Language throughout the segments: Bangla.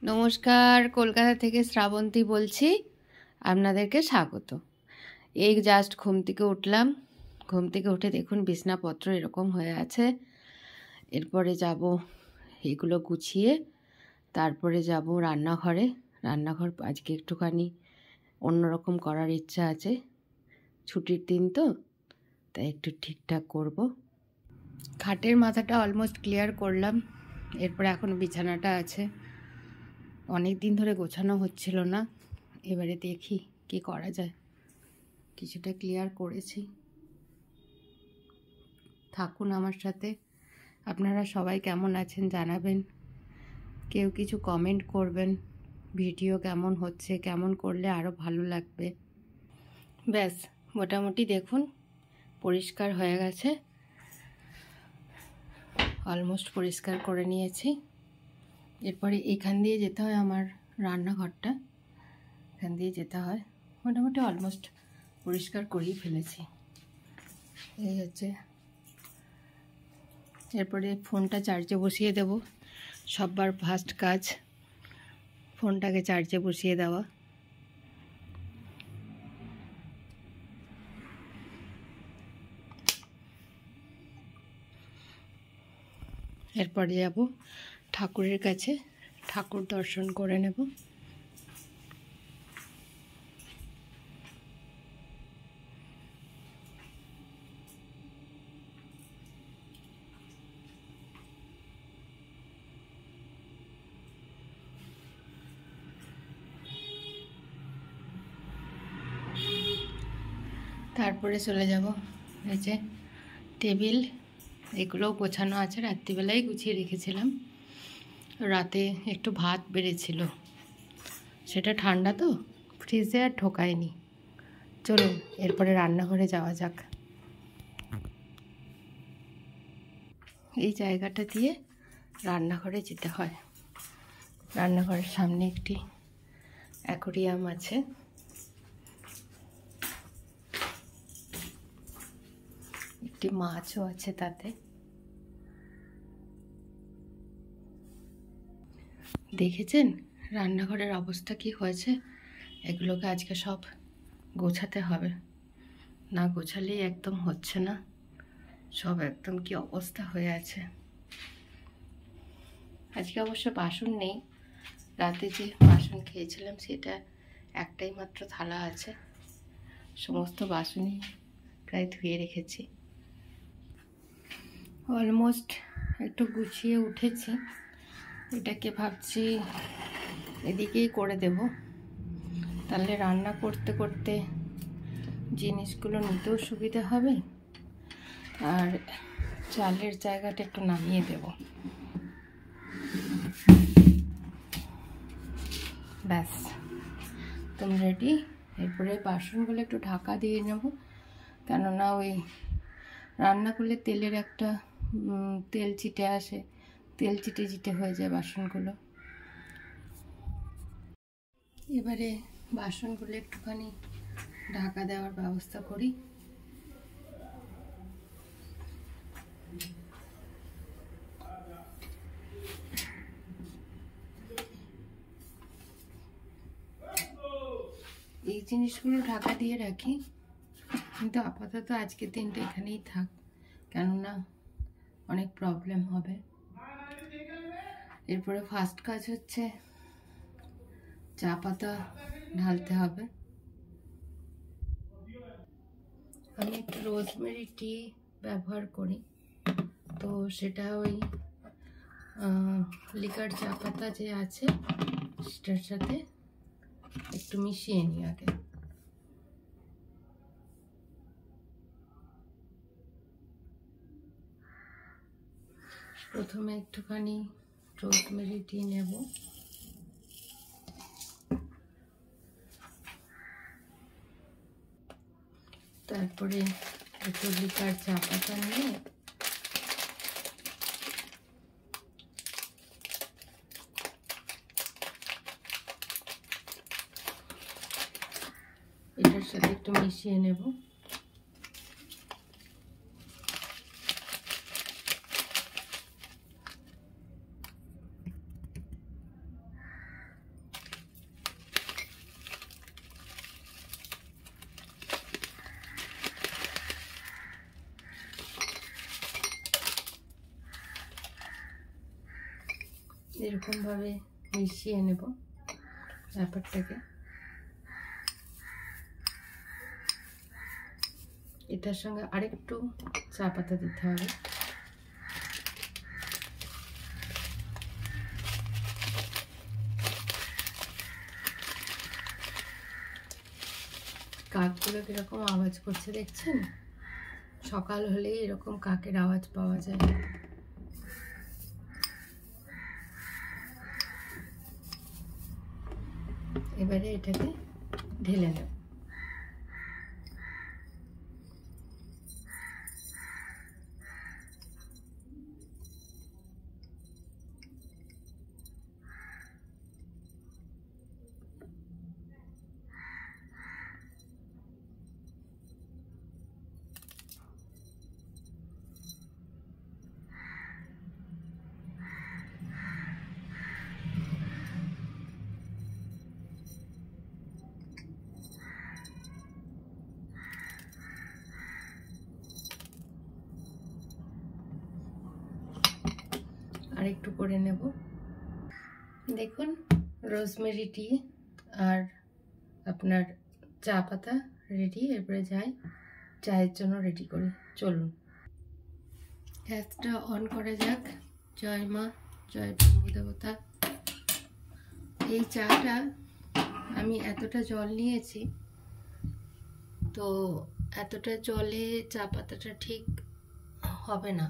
নমস্কার, কলকাতা থেকে শ্রাবন্তী বলছি। আপনাদেরকে স্বাগত। এই জাস্ট ঘুম থেকে উঠলাম। ঘুম থেকে উঠে দেখুন বিছনাপত্র এরকম হয়ে আছে। এরপরে যাব এগুলো গুছিয়ে, তারপরে যাব রান্নাঘরে। রান্নাঘর আজকে একটুখানি অন্যরকম করার ইচ্ছা আছে, ছুটির দিন তো, তাই একটু ঠিকঠাক করব। খাটের মাথাটা অলমোস্ট ক্লিয়ার করলাম। এরপরে এখন বিছানাটা আছে, অনেক দিন ধরে গোছানো হচ্ছিল না। এবারে দেখি কি করা যায়। কিছুটা ক্লিয়ার করেছি, থাকুন আমার সাথে। আপনারা সবাই কেমন আছেন জানাবেন, কেউ কিছু কমেন্ট করবেন, ভিডিও কেমন হচ্ছে, কেমন করলে আরও ভালো লাগবে। ব্যাস, মোটামুটি দেখুন পরিষ্কার হয়ে গেছে, অলমোস্ট পরিষ্কার করে নিয়েছি। এরপরে এখান দিয়ে যেতে হয় আমার রান্নাঘরটা, এখান দিয়ে যেতে হয়। মোটামুটি অলমোস্ট পরিষ্কার করেই ফেলেছি। এই হচ্ছে। এরপরে ফোনটা চার্জে বসিয়ে দেব। সববার ফার্স্ট কাজ ফোনটাকে চার্জে বসিয়ে দেওয়া। এরপরে যাব ঠাকুরের কাছে, ঠাকুর দর্শন করে নেব। তারপরে চলে যাব এই যে টেবিল, এগুলোও গোছানো আছে, রাত্রিবেলায় গুছিয়ে রেখেছিলাম। রাতে একটু ভাত বেড়েছিল, সেটা ঠান্ডা তো ফ্রিজে আর ঢোকায়নি। চলুন এরপরে রান্নাঘরে যাওয়া যাক। এই জায়গাটা দিয়ে রান্নাঘরে যেতে হয়। রান্নাঘরের সামনে একটি অ্যাকোরিয়াম আছে, একটি মাছও আছে তাতে। দেখেছেন রান্নাঘরের অবস্থা কি হয়েছে? এগুলোকে আজকে সব গোছাতে হবে, না গোছালেই একদম হচ্ছে না। সব একদম কি অবস্থা হয়ে আছে। আজকে অবশ্য বাসন নেই, রাতে যে বাসন খেয়েছিলাম সেটা একটাই মাত্র থালা আছে। সমস্ত বাসনই প্রায় ধুয়ে রেখেছি। অলমোস্ট একটু গুছিয়ে উঠেছি। এটাকে ভাবছি এদিকেই করে দেব, তাহলে রান্না করতে করতে জিনিসগুলো নিতেও সুবিধা হবে। আর চালের জায়গাটা একটু নামিয়ে দেব। ব্যাস, একদম রেডি। এরপরে বাসনগুলো একটু ঢাকা দিয়ে নেব, কেননা ওই রান্না করলে তেলের একটা তেল চিটে আসে, তেল চিটে চিটে হয়ে যায় বাসনগুলো। এবারে বাসনগুলো একটুখানি ঢাকা দেওয়ার ব্যবস্থা করি। এই জিনিসগুলো ঢাকা দিয়ে রাখি, কিন্তু আপাতত আজকের দিনটা এখানেই থাক, কেননা অনেক প্রবলেম হবে। এরপরে ফার্স্ট কাজ হচ্ছে চা পাতা ঢালতে হবে। আমি একটু রোজমেরি টি ব্যবহার করি, তো সেটা ওই লিকার চা পাতা যে আছে সেটার সাথে একটু মিশিয়ে নিই আগে। প্রথমে একটুখানি রোজমেরি টি নেব, তারপরে একটু লিকার চা পাতা নিয়ে এটার সাথে একটু মিশিয়ে নেব। এরকমভাবে মিশিয়ে নেব ব্যাপারটাকে। এটার সঙ্গে আরেকটু চা পাতা দিতে হবে। কাকগুলো কিরকম আওয়াজ করছে দেখছেন? সকাল হলেই এরকম কাকের আওয়াজ পাওয়া যায়। এবারে এটাকে ঢেলে নেব। আর একটু করে নেব। দেখুন রোজমেরি টি আর আপনার চা পাতা রেডি। এরপরে যাই চায়ের জন্য রেডি করি। চলুন গ্যাসটা অন করা যাক। জয় মা, জয় ব্রহ্ম দেবতা। এই চাটা আমি এতটা জল নিয়েছি, তো এতটা জলে চা পাতাটা ঠিক হবে না।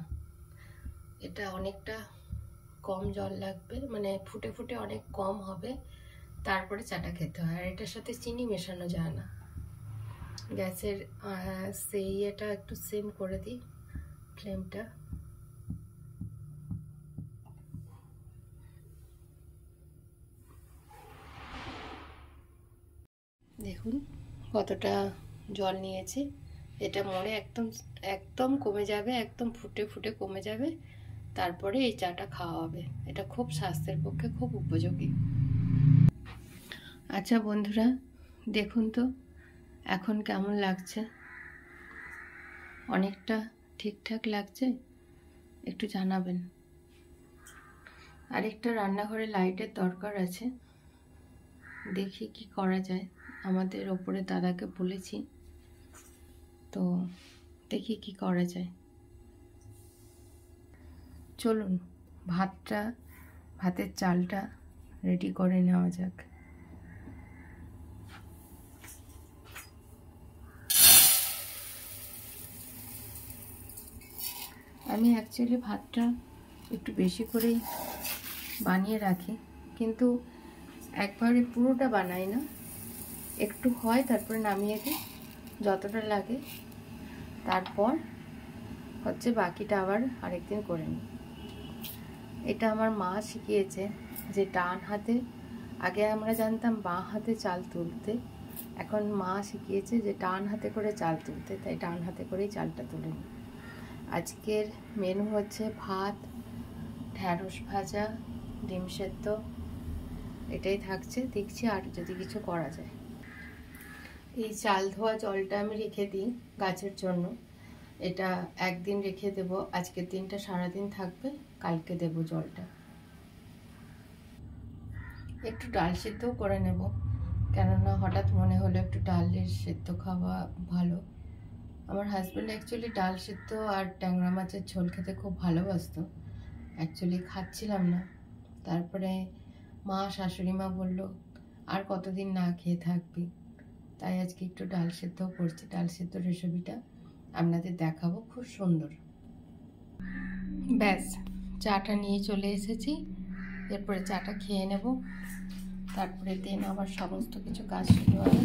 এটা অনেকটা কম জল লাগবে, মানে ফুটে ফুটে অনেক কম হবে, তারপরে চাটা খেতে হয়। আর এটার সাথে চিনি মেশানো যায় না। গ্যাসের সেই এটা একটু সিম করে দিই ফ্লেমটা। দেখুন কতটা জল নিয়েছি। এটা মরে একদম একদম কমে যাবে, একদম ফুটে ফুটে কমে যাবে, তারপরে এই চাটা খাওয়া হবে। এটা খুব স্বাস্থ্যের পক্ষে খুব উপযোগী। আচ্ছা বন্ধুরা, দেখুন তো এখন কেমন লাগছে? অনেকটা ঠিকঠাক লাগছে? একটু জানাবেন। আরেকটা রান্নাঘরে লাইটের দরকার আছে, দেখি কি করা যায়। আমাদের ওপরে দাদাকে বলেছি, তো দেখি কি করা যায়। চলুন ভাতের চালটা রেডি করে নেওয়া যাক। আমি অ্যাকচুয়ালি ভাতটা একটু বেশি করেই বানিয়ে রাখি, কিন্তু একবারে পুরোটা বানাই না, একটু হয় তারপরে নামিয়ে দিই যতটা লাগে, তারপর হচ্ছে বাকিটা আবার আরেকদিন করে নিই। এটা আমার মা শিখিয়েছে যে ডান হাতে, আগে আমরা জানতাম বাঁ হাতে চাল তুলতে, এখন মা শিখিয়েছে যে ডান হাতে করে চাল তুলতে, তাই ডান হাতে করেই চালটা তুলে নিই। আজকের মেনু হচ্ছে ভাত, ঢ্যাঁড়স ভাজা, ডিম সেদ্ধ, এটাই থাকছে। দেখছি আর যদি কিছু করা যায়। এই চাল ধোয়া জলটা আমি রেখে দিই গাছের জন্য। এটা একদিন রেখে দেব, আজকের দিনটা সারাদিন থাকবে, কালকে দেব জলটা। একটু ডাল সেদ্ধও করে নেব, কেননা হঠাৎ মনে হলো একটু ডালের সেদ্ধ খাওয়া ভালো। আমার হাজব্যান্ড অ্যাকচুয়ালি ডাল সেদ্ধ আর ট্যাংরা মাছের ঝোল খেতে খুব ভালোবাসতো, অ্যাকচুয়ালি খাচ্ছিলাম না। তারপরে মা, শাশুড়ি মা বলল আর কতদিন না খেয়ে থাকবি, তাই আজকে একটু ডাল সেদ্ধও করছি। ডাল সেদ্ধ রেসিপিটা আপনাদের দেখাবো, খুব সুন্দর। ব্যাস চাটা নিয়ে চলে এসেছি, এরপরে চাটা খেয়ে নেব, তারপরে দিন আবার সমস্ত কিছু কাজ শুরু হবে।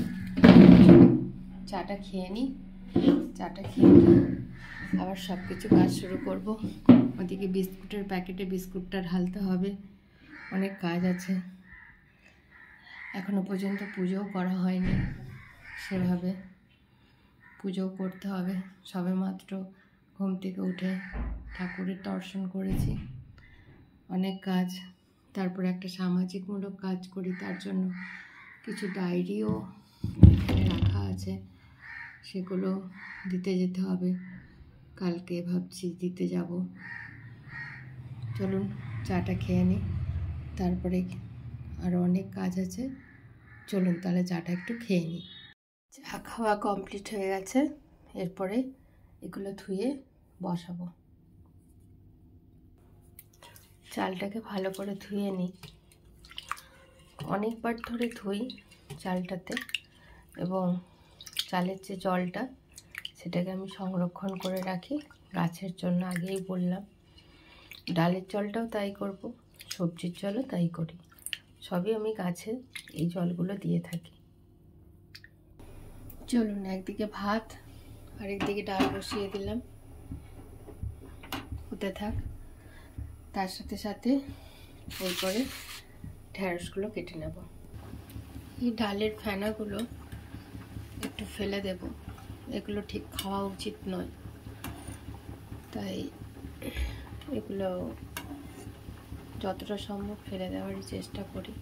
চাটা খেয়ে নিই, চাটা খেয়ে আবার সব কিছু কাজ শুরু করব। ওদিকে বিস্কুটের প্যাকেটে বিস্কুটটা ঢালতে হবে, অনেক কাজ আছে। এখনো পর্যন্ত পুজোও করা হয়নি, সেভাবে পুজো করতে হবে। সবে মাত্র ঘুম থেকে উঠে ঠাকুরের দর্শন করেছি, অনেক কাজ। তারপরে একটা সামাজিকমূলক কাজ করি, তার জন্য কিছু ডায়েরিও এখানে রাখা আছে, সেগুলো দিতে যেতে হবে। কালকে ভাবছি দিতে যাব। চলুন চাটা খেয়ে নিই, তারপরে আরও অনেক কাজ আছে। চলুন তাহলে চাটা একটু খেয়ে নিই। চা খাওয়া কমপ্লিট হয়ে গেছে। এরপরে এগুলো ধুয়ে বসাবো। চালটাকে ভালো করে ধুয়ে নিই। অনেকবার ধরে ধুই চালটাতে, এবং চালের যে জলটা সেটাকে আমি সংরক্ষণ করে রাখি গাছের জন্য। আগেই বললাম, ডালের জলটাও তাই করব, সবজির জলও তাই করি। সবই আমি গাছে এই জলগুলো দিয়ে থাকি। চলুন, একদিকে ভাত আর একদিকে ডাল বসিয়ে দিলাম, হতে থাক। তার সাথে সাথে এরপরে ঢেঁড়সগুলো কেটে নেব। এই ডালের ফেনাগুলো একটু ফেলে দেব, এগুলো ঠিক খাওয়া উচিত নয়, তাই এগুলো যতটা সম্ভব ফেলে দেওয়ারই চেষ্টা করি।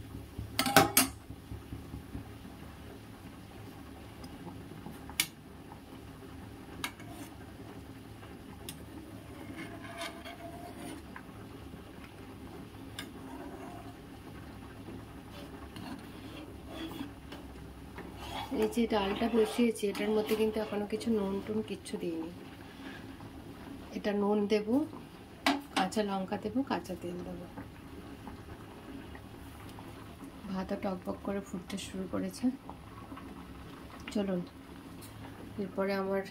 এই যে ডালটা বসিয়েছি, এটার মধ্যে কিন্তু এখনো কিছু নুন টুন কিচ্ছু দিইনি। এটা নুন দেব, কাঁচা লঙ্কা দেবো, কাঁচা তেল দেবো। ভাতও টকবক করে ফুটতে শুরু করেছে। চলুন, এরপরে আমার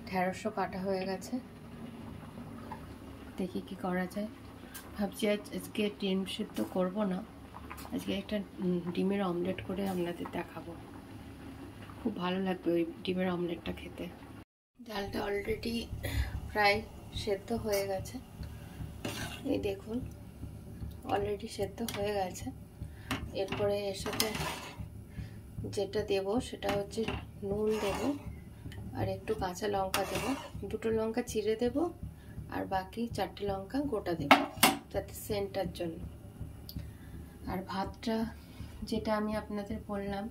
ঢেঁড়সও কাটা হয়ে গেছে, দেখি কি করা যায়। ভাবছি আজকে ডিম সিদ্ধ করবো না, আজকে একটা ডিমের অমলেট করে আপনাদের দেখাবো। খুব ভালো লাগবে ওই ডিমের অমলেটটা খেতে। ডালটা অলরেডি প্রায় সেদ্ধ হয়ে গেছে, এই দেখুন অলরেডি সেদ্ধ হয়ে গেছে। এরপরে এর সাথে যেটা দেব সেটা হচ্ছে নুন দেব, আর একটু কাঁচা লঙ্কা দেব। দুটো লঙ্কা চিড়ে দেব, আর বাকি 4টে লঙ্কা গোটা দেব, যাতে সেন্টার জন্য। আর ভাতটা, যেটা আমি আপনাদের বললাম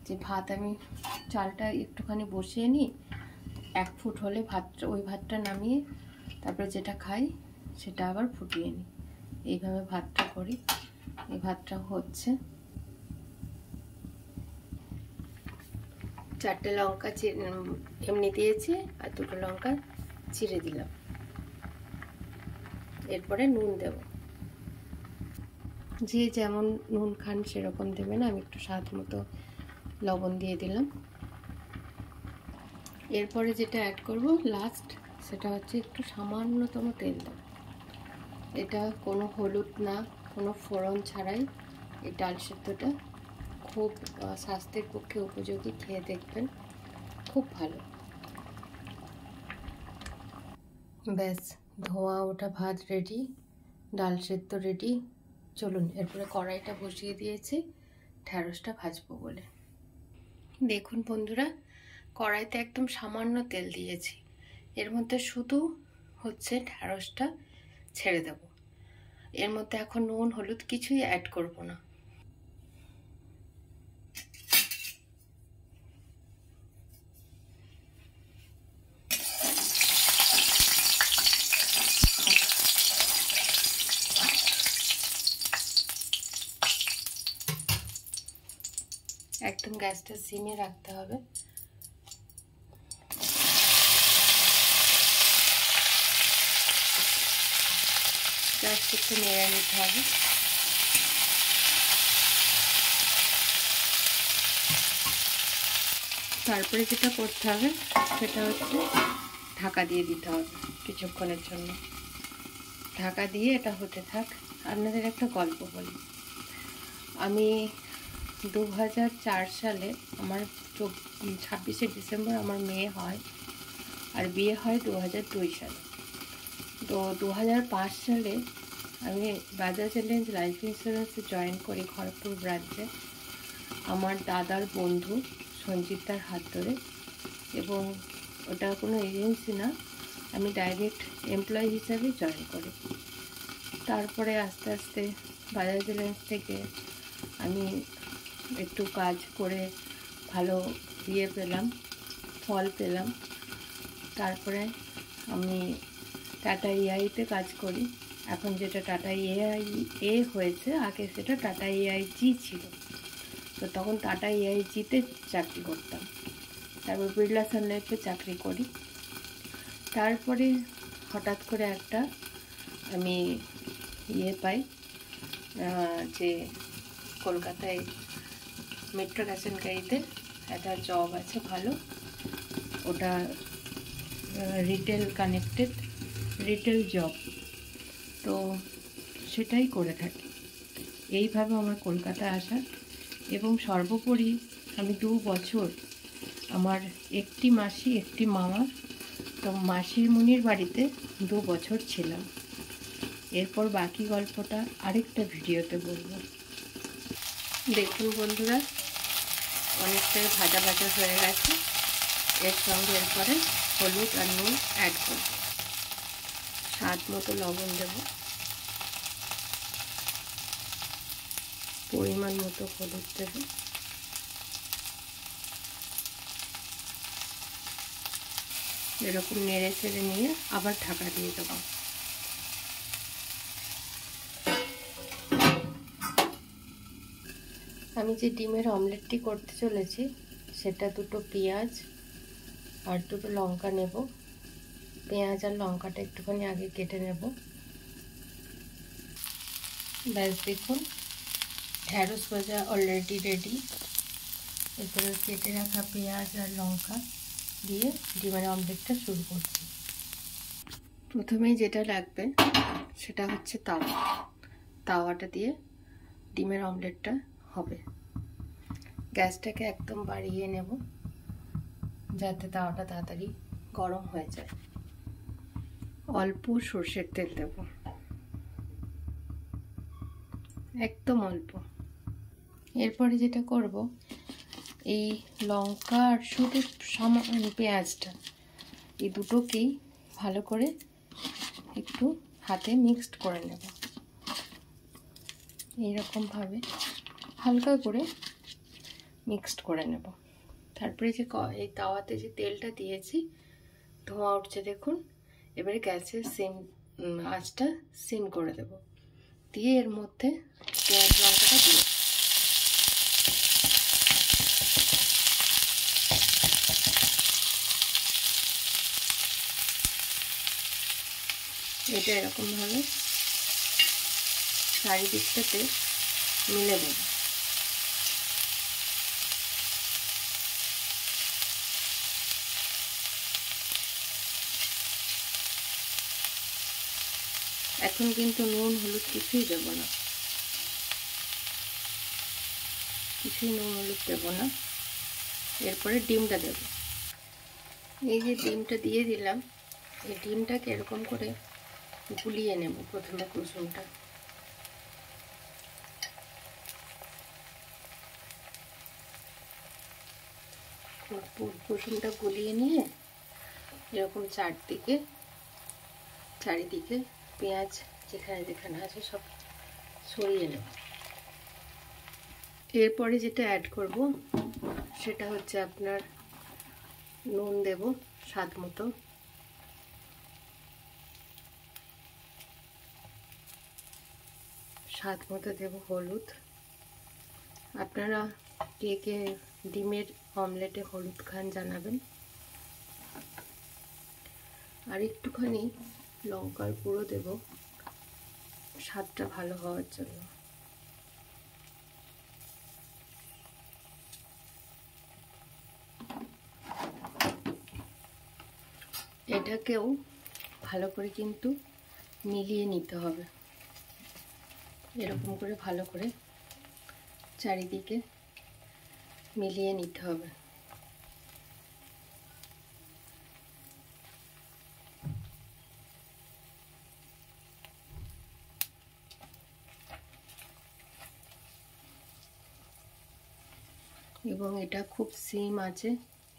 যে ভাত আমি চালটা একটুখানি বসিয়ে নিই, 1 ফুট হলে ভাতটা, ওই ভাতটা নামিয়ে তারপরে যেটা খাই সেটা আবার ফুটিয়ে নিই। এইভাবে ভাতটা করি। এই ভাতটা হচ্ছে। 4টে লঙ্কা এমনি দিয়েছি, আর 2টো লঙ্কা চিড়ে দিলাম। এরপরে নুন দেব, যে যেমন নুন খান সেরকম দেবেন। আমি একটু স্বাদ মতো লবণ দিয়ে দিলাম। এরপরে যেটা অ্যাড করব লাস্ট, সেটা হচ্ছে একটু সামান্যতম তেল দেব। এটা কোনো হলুদ না, কোনো ফোড়ন ছাড়াই এই ডাল সিদ্ধটা খুব স্বাস্থ্যের পক্ষে উপযোগী। খেয়ে দেখবেন, খুব ভালো। ব্যাস, ধোঁয়া ওঠা ভাত রেডি, ডাল সিদ্ধ রেডি। চলুন, এরপরে কড়াইটা বসিয়ে দিয়েছি ঢেঁড়সটা ভাজবো বলে। দেখুন বন্ধুরা, কড়াইতে একদম সামান্য তেল দিয়েছি। এর মধ্যে শুধু হচ্ছে ঢেঁড়সটা ছেড়ে দেব। এর মধ্যে এখন নুন হলুদ কিছুই অ্যাড করব না। একদম গ্যাসটা সিমে রাখতে হবে। জাস্ট একটু নেড়ে নিতে হবে। তারপরে যেটা করতে হবে সেটা হচ্ছে ঢাকা দিয়ে দিতে হবে কিছুক্ষণের জন্য। ঢাকা দিয়ে এটা হতে থাক। আপনাদের একটা গল্প বলি। আমি 2004 সালে, আমার 26শে ডিসেম্বর আমার মেয়ে হয়, আর বিয়ে হয় 2002 সালে। তো 2005 সালে আমি বাজাজ এলিয়েন্স লাইফ ইন্স্যুরেন্সে জয়েন করি খড়গপুর ব্রাঞ্চে, আমার দাদার বন্ধু সঞ্জিতার হাত ধরে। এবং ওটা কোনো এজেন্সি না, আমি ডাইরেক্ট এমপ্লয়ি হিসাবে জয়েন করি। তারপরে আস্তে আস্তে বাজাজ এলিয়েন্স থেকে আমি একটু কাজ করে ভালো ইয়ে পেলাম, ফল পেলাম। তারপরে আমি টাটা EIতে কাজ করি, এখন যেটা টাটা এ হয়েছে, আগে সেটা টাটা AIG ছিল। তো তখন টাটা AIGতে চাকরি করতাম, তারপর বিড়লা সানলাইফে চাকরি করি। তারপরে হঠাৎ করে একটা আমি পাই যে কলকাতায় মেট্রো ক্যাসেনকারিতে একটা জব আছে ভালো, ওটা রিটেল কানেক্টেড রিটেল জব, তো সেটাই করে থাকি। এইভাবে আমার কলকাতায় আসা, এবং সর্বোপরি আমি 2 বছর আমার একটি মাসি একটি মামা, তো মাসির মুনির বাড়িতে 2 বছর ছিলাম। এরপর বাকি গল্পটা আরেকটা ভিডিওতে বলবো। দেখুন বন্ধুরা, অনেকটাই ভাজা ভাজা হয়ে গেছে। এর সঙ্গে এরপরে হলুদ আর নুন অ্যাড করব, স্বাদ মতো লবণ দেব, পরিমাণ মতো হলুদ দেব, এরকম নেড়ে চেড়ে নিয়ে আবার ঢাকা দিয়ে দেবো। আমি যে ডিমের অমলেটটি করতে চলেছি সেটা 2টো পেঁয়াজ আর 2টো লঙ্কা নেব। পেঁয়াজ আর লঙ্কাটা একটুখানি আগে কেটে নেব। ব্যাস দেখুন, ঢ্যাঁড়স ভাজা অলরেডি রেডি। এরপরে কেটে রাখা পেঁয়াজ আর লঙ্কা দিয়ে ডিমের অমলেটটা শুরু করছি। প্রথমেই যেটা লাগবে সেটা হচ্ছে তাওয়া। তাওয়াটা দিয়ে ডিমের অমলেটটা হবে। গ্যাসটাকে একদম বাড়িয়ে নেব যাতে তাওয়াটা তাড়াতাড়ি গরম হয়ে যায়। অল্প সর্ষের তেল দেব, একদম অল্প। এরপরে যেটা করব, এই লঙ্কা আর শুধু সামান্য পেঁয়াজটা, এই দুটোকেই ভালো করে একটু হাতে মিক্সড করে নেব। এইরকমভাবে হালকা করে মিক্সড করে নেব। তারপরে যে এই তাওয়াতে যে তেলটা দিয়েছি, ধোঁয়া উঠছে দেখুন। এবারে গ্যাসের আঁচটা সিম করে দেব, দিয়ে এর মধ্যে পেঁয়াজ লঙ্কাটা দিয়ে এটা এরকমভাবে চারিদিকটাতে মিলে দেব। এখন কিন্তু নুন হলুদ কিছুই দেব না, কিছুই নুন হলুদ দেব না। এরপরে ডিমটা দেব। এই যে ডিমটা দিয়ে দিলাম, এই ডিমটাকে এরকম করে গুলিয়ে নেব। প্রথমে কুসুমটা, কুসুমটা গুলিয়ে নিয়ে এরকম চারিদিকে পেঁয়াজ যেখানে যেখানে আছে সব ছড়িয়ে নেব। এরপরে যেটা অ্যাড করব সেটা হচ্ছে আপনার নুন দেব স্বাদ মতো, দেব হলুদ। আপনারা কে কে ডিমের অমলেটে হলুদ খান জানাবেন। আর একটুখানি লঙ্কার গুঁড়ো দেব স্বাদটা ভালো হওয়ার জন্য। এটাকেও ভালো করে কিন্তু মিলিয়ে নিতে হবে। এরকম করে ভালো করে চারিদিকে মিলিয়ে নিতে হবে। এবং এটা খুব সিম আছে,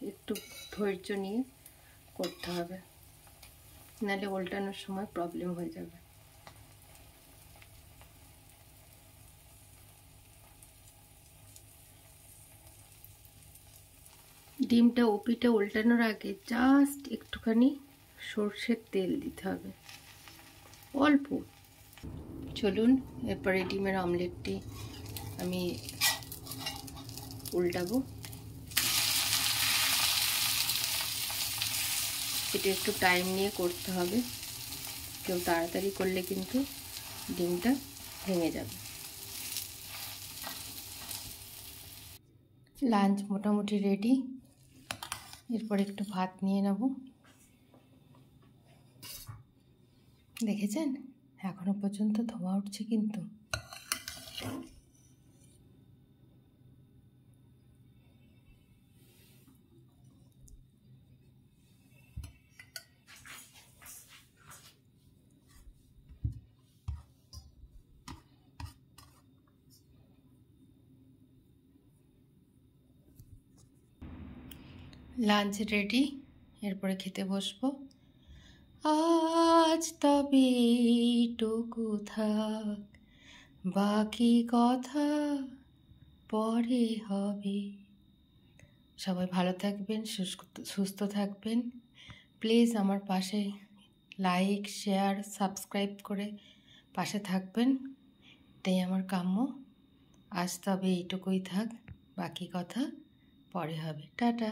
একটু ধৈর্য নিয়ে করতে হবে, নাহলে উল্টানোর সময় প্রবলেম হয়ে যাবে। ডিমটা ওপিটে উল্টানোর আগে জাস্ট একটুখানি সর্ষের তেল দিতে হবে, অল্প চলুন এরপরে ডিমের অমলেটটি আমি উল্টাবো। এটা একটু টাইম নিয়ে করতে হবে, কেউ তাড়াতাড়ি করলে কিন্তু ডিমটা ভেঙে যাবে। লাঞ্চ মোটামুটি রেডি, এরপর একটু ভাত নিয়ে নেব। দেখেছেন এখনো পর্যন্ত ধোঁয়া উঠছে কিন্তু। লাঞ্চ রেডি, এরপরে খেতে বসবো। আজ তবে এইটুকু থাক, বাকি কথা পরে হবে। সবাই ভালো থাকবেন, সুস্থ থাকবেন। প্লিজ আমার পাশে লাইক, শেয়ার, সাবস্ক্রাইব করে পাশে থাকবেন, এটাই আমার কাম্য। আজ তবে এইটুকুই থাক, বাকি কথা পরে হবে। টাটা।